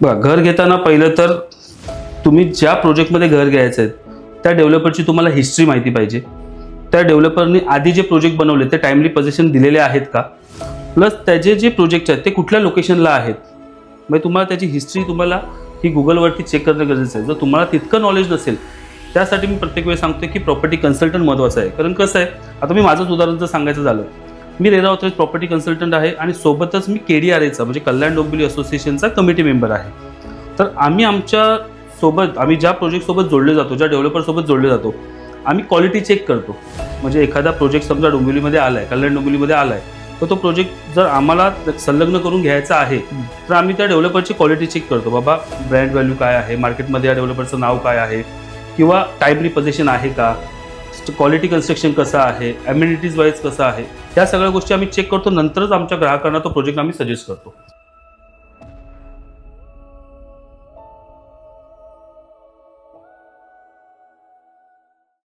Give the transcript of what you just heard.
बघा, घर घेताना पहिलं तर तुम्ही ज्या प्रोजेक्टमध्ये घर घ्यायचं आहे त्या डेव्हलपरची तुम्हाला हिस्ट्री माहिती पाहिजे. त्या डेव्हलपरने आधी जे प्रोजेक्ट बनवले ते टाइमली पोझिशन दिलेले आहेत का, प्लस त्याचे जे प्रोजेक्ट आहेत ते कुठल्या लोकेशनला आहेत. म्हणजे तुम्हाला त्याची हिस्ट्री तुम्हाला ही गुगलवरती चेक करणं गरजेचं आहे. जर तुम्हाला तितकं नॉलेज नसेल, त्यासाठी मी प्रत्येक वेळी सांगतो की प्रॉपर्टी कन्सल्टंट महत्त्वाचा आहे. कारण कसं आहे, आता मी माझंच उदाहरण जर सांगायचं झालं, मी रेरा ऑथराइज्ड प्रॉपर्टी कन्सल्टंट आहे आणि सोबतच मी KDRAचा म्हणजे कल्याण डोंबिवली असोसिएशनचा कमिटी मेंबर आहे. तर आम्ही ज्या प्रोजेक्टसोबत जोडले जातो, ज्या डेव्हलपरसोबत जोडले जातो, आम्ही क्वालिटी चेक करतो. म्हणजे एखादा प्रोजेक्ट समजा डोंबिवलीमध्ये आला आहे, कल्याण डोंबिवलीमध्ये आला आहे, तर तो प्रोजेक्ट जर आम्हाला संलग्न करून घ्यायचा आहे तर आम्ही त्या डेव्हलपरची क्वालिटी चेक करतो. बाबा, ब्रँड व्हॅल्यू काय आहे, मार्केटमध्ये या डेव्हलपरचं नाव काय आहे, किंवा टाईम रिपोजिशन आहे का, क्वालिटी कन्स्ट्रक्शन कसं आहे, अम्युनिटीज वाईज कसं आहे, या सगळ्या गोष्टी आम्ही चेक करतो. नंतरच आमच्या ग्राहकांना तो प्रोजेक्ट आम्ही सजेस्ट करतो.